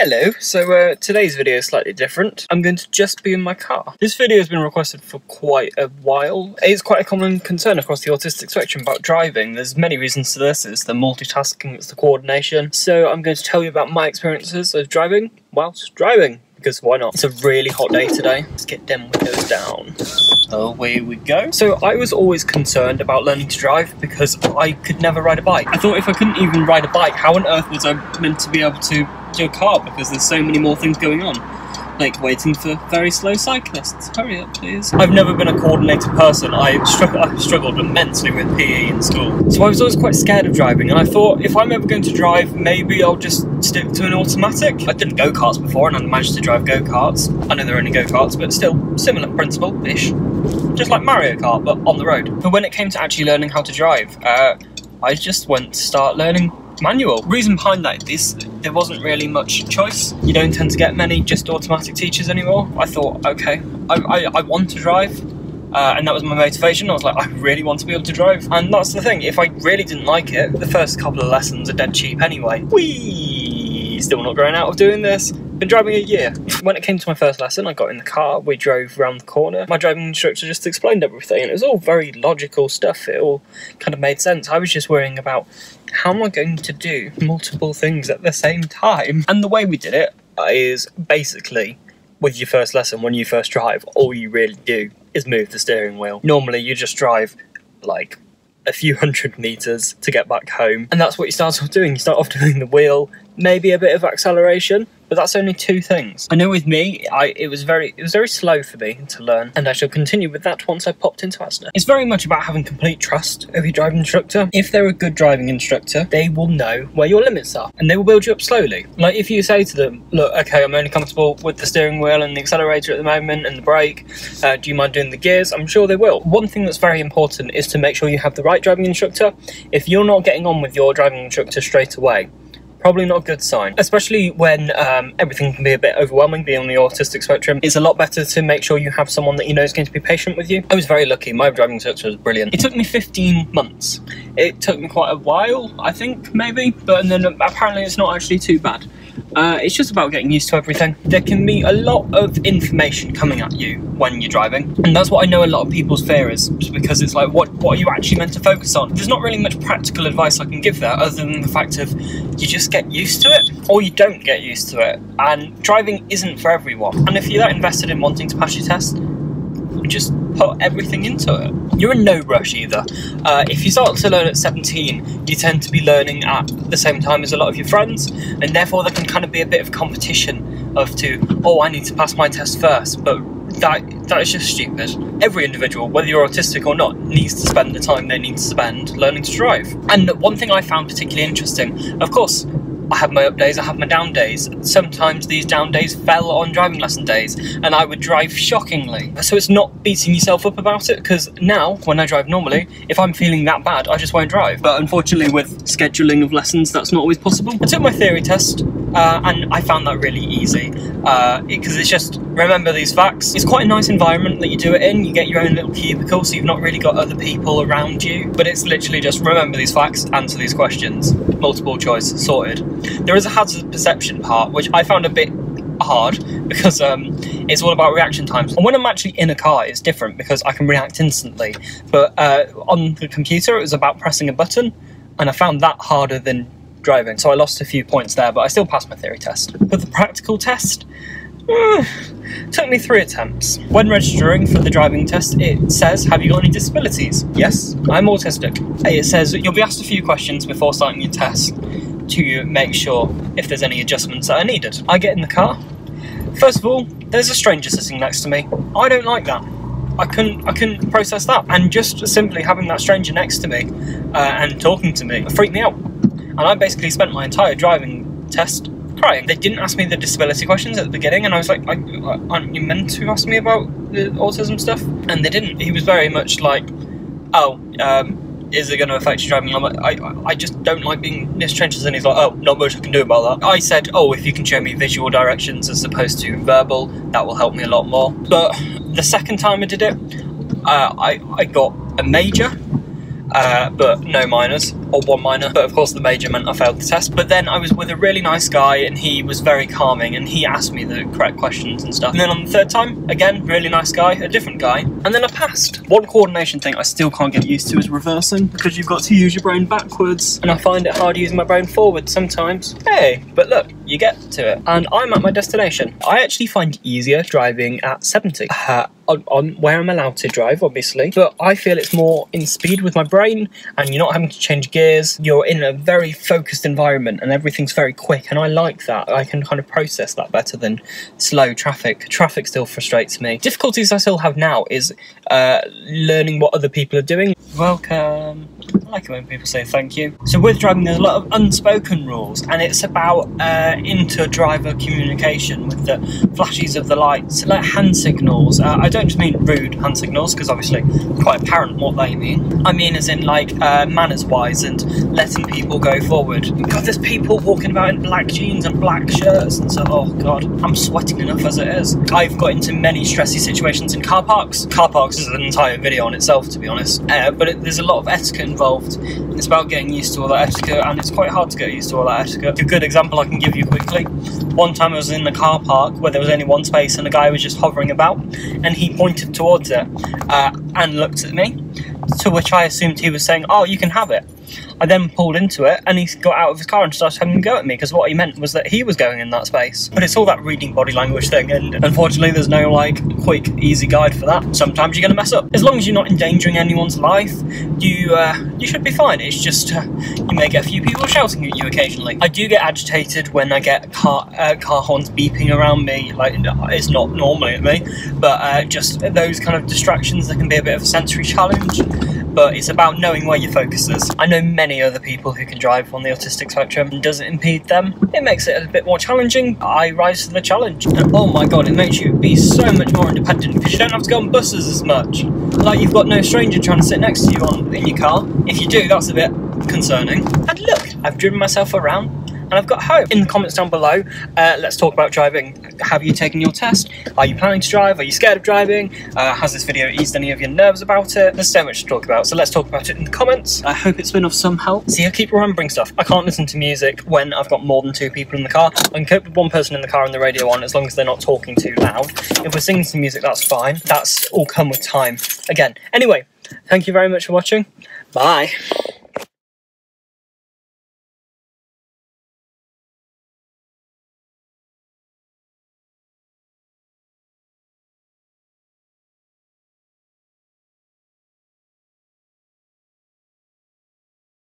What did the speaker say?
Hello, so today's video is slightly different. I'm going to just be in my car. This video has been requested for quite a while. It's quite a common concern across the autistic spectrum about driving. There's many reasons to this. It's the multitasking, it's the coordination. So I'm going to tell you about my experiences of driving whilst driving, because why not? It's a really hot day today. Let's get them windows down. Away we go. So I was always concerned about learning to drive because I could never ride a bike. I thought if I couldn't even ride a bike, how on earth was I meant to be able to do a car, because there's so many more things going on, like waiting for very slow cyclists. Hurry up, please. I've never been a coordinated person. I've struggled immensely with PE in school, so I was always quite scared of driving, and I thought if I'm ever going to drive, maybe I'll just stick to an automatic. I've done go-karts before and I managed to drive go-karts. I know they're only go-karts, but still similar principle-ish, just like Mario Kart but on the road. But when it came to actually learning how to drive, I just went to start learning manual. Reason behind that is there wasn't really much choice. You don't tend to get many just automatic teachers anymore. I thought, okay, I want to drive, and that was my motivation. I was like, I really want to be able to drive. And that's the thing, if I really didn't like it, the first couple of lessons are dead cheap anyway. Whee! Still not growing out of doing this. Been driving a year. When it came to my first lesson, I got in the car, we drove around the corner. My driving instructor just explained everything, and it was all very logical stuff. It all kind of made sense. I was just worrying about how am I going to do multiple things at the same time? And the way we did it is basically, with your first lesson, when you first drive, all you really do is move the steering wheel. Normally you just drive like a few hundred meters to get back home, and that's what you start off doing. You start off doing the wheel, maybe a bit of acceleration, but that's only two things. I know with me, it was very slow for me to learn, and I shall continue with that once I popped into Asda. It's very much about having complete trust of your driving instructor. If they're a good driving instructor, they will know where your limits are, and they will build you up slowly. Like if you say to them, look, okay, I'm only comfortable with the steering wheel and the accelerator at the moment and the brake, do you mind doing the gears? I'm sure they will. One thing that's very important is to make sure you have the right driving instructor. If you're not getting on with your driving instructor straight away, probably not a good sign, especially when everything can be a bit overwhelming. Being on the autistic spectrum, it's a lot better to make sure you have someone that you know is going to be patient with you. I was very lucky. My driving instructor was brilliant. It took me 15 months. It took me quite a while, I think, maybe, but then apparently it's not actually too bad. It's just about getting used to everything. There can be a lot of information coming at you when you're driving, and that's what I know a lot of people's fear is, because it's like, what are you actually meant to focus on? There's not really much practical advice I can give there, other than the fact of you just get used to it, or you don't get used to it. And driving isn't for everyone, and if you're that invested in wanting to pass your test, just put everything into it. You're in no rush either. If you start to learn at 17, you tend to be learning at the same time as a lot of your friends, and therefore there can kind of be a bit of competition oh, I need to pass my test first, but that is just stupid. Every individual, whether you're autistic or not, needs to spend the time they need to spend learning to drive. And one thing I found particularly interesting, of course, I have my up days, I have my down days. Sometimes these down days fell on driving lesson days, and I would drive shockingly. So it's not beating yourself up about it, because now, when I drive normally, if I'm feeling that bad, I just won't drive. But unfortunately, with scheduling of lessons, that's not always possible. I took my theory test, and I found that really easy, because it's just, remember these facts. It's quite a nice environment that you do it in. You get your own little cubicle, so you've not really got other people around you, but it's literally just remember these facts, answer these questions. Multiple choice, sorted. There is a hazard perception part, which I found a bit hard, because it's all about reaction times. And when I'm actually in a car, it's different, because I can react instantly. But on the computer, it was about pressing a button, and I found that harder than driving. So I lost a few points there, but I still passed my theory test. But the practical test took me 3 attempts. When registering for the driving test, it says, have you got any disabilities? Yes, I'm autistic. It says you'll be asked a few questions before starting your test to make sure if there's any adjustments that are needed. I get in the car. First of all, there's a stranger sitting next to me. I don't like that. I couldn't process that. And just simply having that stranger next to me and talking to me freaked me out. And I basically spent my entire driving test crying. They didn't ask me the disability questions at the beginning, and I was like, aren't you meant to ask me about the autism stuff? And they didn't. He was very much like, oh, is it going to affect your driving? I'm like, I just don't like being near strangers. And he's like, oh, not much I can do about that. I said, oh, if you can show me visual directions as opposed to verbal, that will help me a lot more. But the second time I did it, I got a major, but no minors, or 1 minor, but of course the major meant I failed the test. But then I was with a really nice guy and he was very calming and he asked me the correct questions and stuff. And then on the 3rd time, again, really nice guy, a different guy, and then I passed. One coordination thing I still can't get used to is reversing, because you've got to use your brain backwards, and I find it hard using my brain forward sometimes. Hey, but look, you get to it. And I'm at my destination. I actually find it easier driving at 70. On where I'm allowed to drive, obviously, but I feel it's more in speed with my brain, and you're not having to change gears. You're in a very focused environment and everything's very quick, and I like that. I can kind of process that better than slow traffic. Traffic still frustrates me. Difficulties I still have now is learning what other people are doing. Welcome. I like it when people say thank you. So with driving, there's a lot of unspoken rules, and it's about inter-driver communication with the flashes of the lights, like hand signals. I don't just mean rude hand signals, because obviously quite apparent what they mean. I mean as in like manners-wise and letting people go forward. God, there's people walking about in black jeans and black shirts, and so, oh god, I'm sweating enough as it is. I've got into many stressy situations in car parks. Car parks is an entire video on itself, to be honest, but there's a lot of etiquette involved. It's about getting used to all that etiquette, and it's quite hard to get used to all that etiquette. A good example I can give you quickly. One time I was in the car park where there was only one space and a guy was just hovering about, and he pointed towards it and looked at me, to which I assumed he was saying, oh, you can have it. I then pulled into it and he got out of his car and started having a go at me, because what he meant was that he was going in that space. But it's all that reading body language thing, and unfortunately there's no like quick easy guide for that. Sometimes you're going to mess up. As long as you're not endangering anyone's life, you should be fine. It's just you may get a few people shouting at you occasionally. I do get agitated when I get car horns beeping around me. Like, it's not normally at me, but just those kind of distractions that can be a bit of a sensory challenge. But it's about knowing where your focus is. I know many other people who can drive on the autistic spectrum and doesn't impede them. It makes it a bit more challenging. I rise to the challenge. And oh my god, it makes you be so much more independent, because you don't have to go on buses as much. Like, you've got no stranger trying to sit next to you in your car. If you do, that's a bit concerning. And look, I've driven myself around and I've got home. In the comments down below, let's talk about driving. Have you taken your test? Are you planning to drive? Are you scared of driving? Has this video eased any of your nerves about it? There's so much to talk about, so let's talk about it in the comments. I hope it's been of some help. See, I keep remembering stuff. I can't listen to music when I've got more than 2 people in the car. I can cope with 1 person in the car and the radio on, as long as they're not talking too loud. If we're singing some music, that's fine. That's all come with time. Again, anyway, thank you very much for watching. Bye.